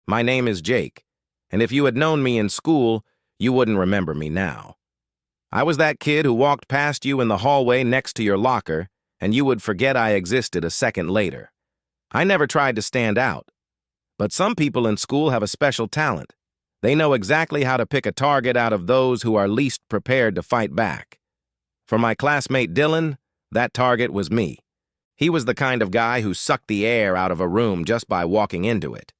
My name is Jake, and if you had known me in school, you wouldn't remember me now. I was that kid who walked past you in the hallway next to your locker, and you would forget I existed a second later. I never tried to stand out. But some people in school have a special talent. They know exactly how to pick a target out of those who are least prepared to fight back. For my classmate Dylan, that target was me. He was the kind of guy who sucked the air out of a room just by walking into it.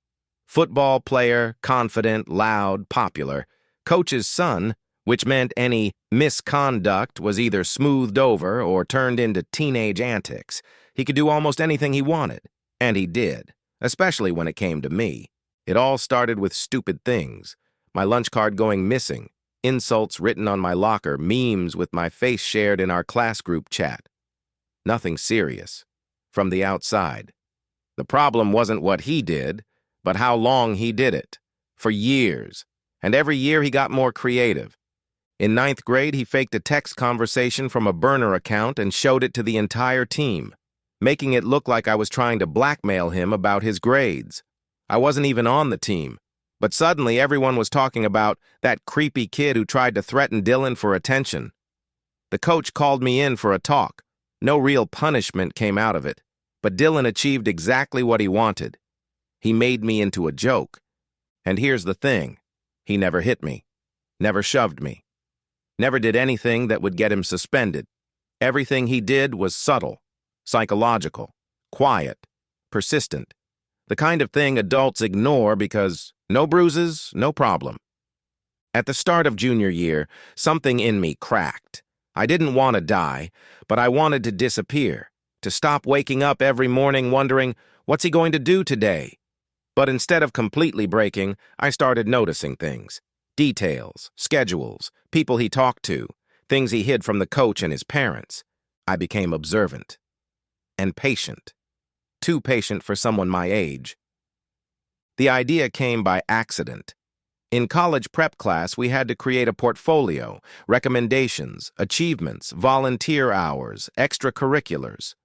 Football player, confident, loud, popular. Coach's son, which meant any misconduct was either smoothed over or turned into teenage antics. He could do almost anything he wanted, and he did, especially when it came to me. It all started with stupid things. My lunch card going missing, insults written on my locker, memes with my face shared in our class group chat. Nothing serious. From the outside. The problem wasn't what he did, but how long he did it. For years. And every year he got more creative. In 9th grade, he faked a text conversation from a burner account and showed it to the entire team, making it look like I was trying to blackmail him about his grades. I wasn't even on the team, but suddenly everyone was talking about that creepy kid who tried to threaten Dylan for attention. The coach called me in for a talk. No real punishment came out of it, but Dylan achieved exactly what he wanted. He made me into a joke. And here's the thing. He never hit me, never shoved me, never did anything that would get him suspended. Everything he did was subtle, psychological, quiet, persistent, the kind of thing adults ignore because no bruises, no problem. At the start of junior year, something in me cracked. I didn't want to die, but I wanted to disappear, to stop waking up every morning wondering, what's he going to do today? But instead of completely breaking, I started noticing things. Details, schedules, people he talked to, things he hid from the coach and his parents. I became observant. And patient. Too patient for someone my age. The idea came by accident. In college prep class, we had to create a portfolio, recommendations, achievements, volunteer hours, extracurriculars.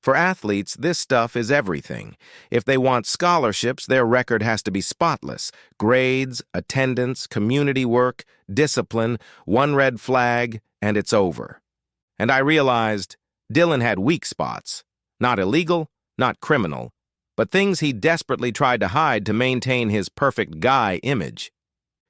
For athletes, this stuff is everything. If they want scholarships, their record has to be spotless. Grades, attendance, community work, discipline, one red flag, and it's over. And I realized Dylan had weak spots. Not illegal, not criminal, but things he desperately tried to hide to maintain his perfect guy image.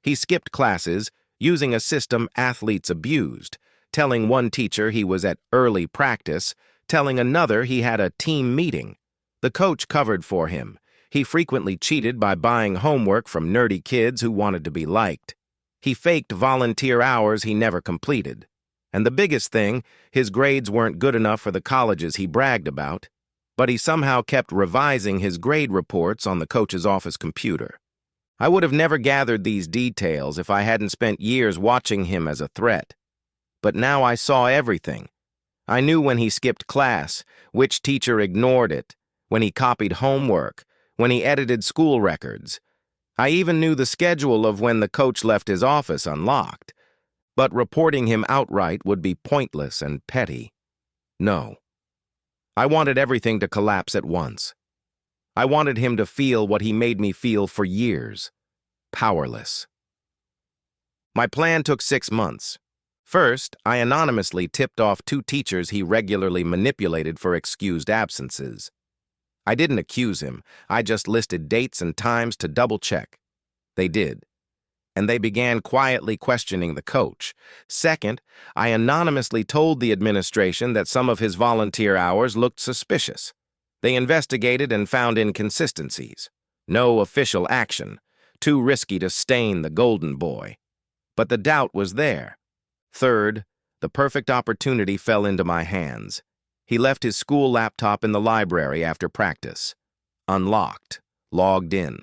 He skipped classes, using a system athletes abused, telling one teacher he was at early practice, telling another he had a team meeting. The coach covered for him. He frequently cheated by buying homework from nerdy kids who wanted to be liked. He faked volunteer hours he never completed. And the biggest thing, his grades weren't good enough for the colleges he bragged about, but he somehow kept revising his grade reports on the coach's office computer. I would have never gathered these details if I hadn't spent years watching him as a threat. But now I saw everything. I knew when he skipped class, which teacher ignored it, when he copied homework, when he edited school records. I even knew the schedule of when the coach left his office unlocked. But reporting him outright would be pointless and petty. No. I wanted everything to collapse at once. I wanted him to feel what he made me feel for years. Powerless. My plan took 6 months. First, I anonymously tipped off 2 teachers he regularly manipulated for excused absences. I didn't accuse him. I just listed dates and times to double-check. They did. And they began quietly questioning the coach. Second, I anonymously told the administration that some of his volunteer hours looked suspicious. They investigated and found inconsistencies. No official action. Too risky to stain the golden boy. But the doubt was there. Third, the perfect opportunity fell into my hands. He left his school laptop in the library after practice. Unlocked. Logged in.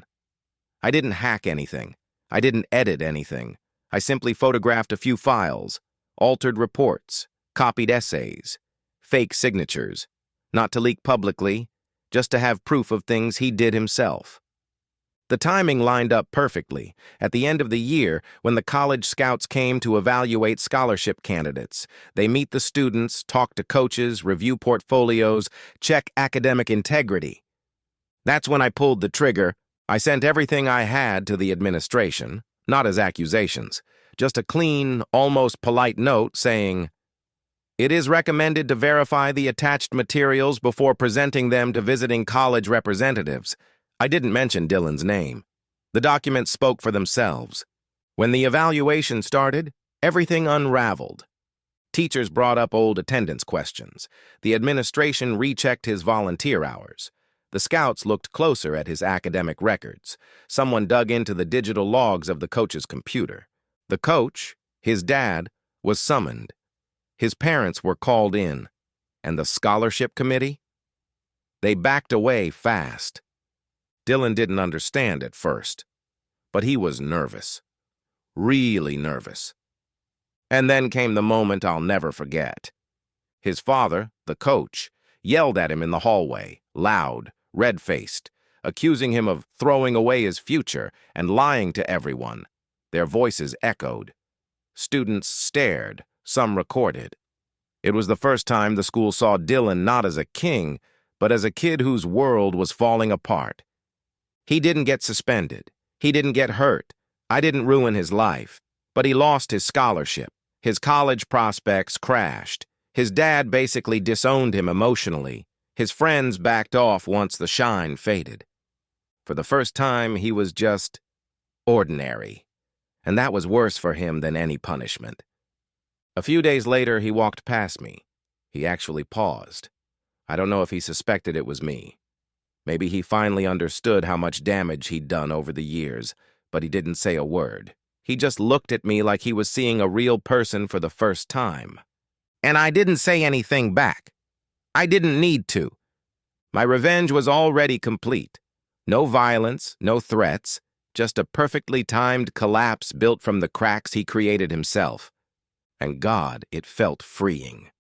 I didn't hack anything. I didn't edit anything. I simply photographed a few files, altered reports, copied essays, fake signatures, not to leak publicly, just to have proof of things he did himself. The timing lined up perfectly. At the end of the year, when the college scouts came to evaluate scholarship candidates, they meet the students, talk to coaches, review portfolios, check academic integrity. That's when I pulled the trigger, I sent everything I had to the administration, not as accusations, just a clean, almost polite note saying, "It is recommended to verify the attached materials before presenting them to visiting college representatives." I didn't mention Dylan's name. The documents spoke for themselves. When the evaluation started, everything unraveled. Teachers brought up old attendance questions. The administration rechecked his volunteer hours. The scouts looked closer at his academic records. Someone dug into the digital logs of the coach's computer. The coach, his dad, was summoned. His parents were called in. And the scholarship committee? They backed away fast. Dylan didn't understand at first, but he was nervous. Really nervous. And then came the moment I'll never forget. His father, the coach, yelled at him in the hallway, loud, red-faced, accusing him of throwing away his future and lying to everyone. Their voices echoed. Students stared, some recorded. It was the first time the school saw Dylan not as a king, but as a kid whose world was falling apart. He didn't get suspended. He didn't get hurt. I didn't ruin his life. But he lost his scholarship. His college prospects crashed. His dad basically disowned him emotionally. His friends backed off once the shine faded. For the first time, he was just ordinary. And that was worse for him than any punishment. A few days later, he walked past me. He actually paused. I don't know if he suspected it was me. Maybe he finally understood how much damage he'd done over the years, but he didn't say a word. He just looked at me like he was seeing a real person for the first time. And I didn't say anything back. I didn't need to. My revenge was already complete. No violence, no threats, just a perfectly timed collapse built from the cracks he created himself. And God, it felt freeing.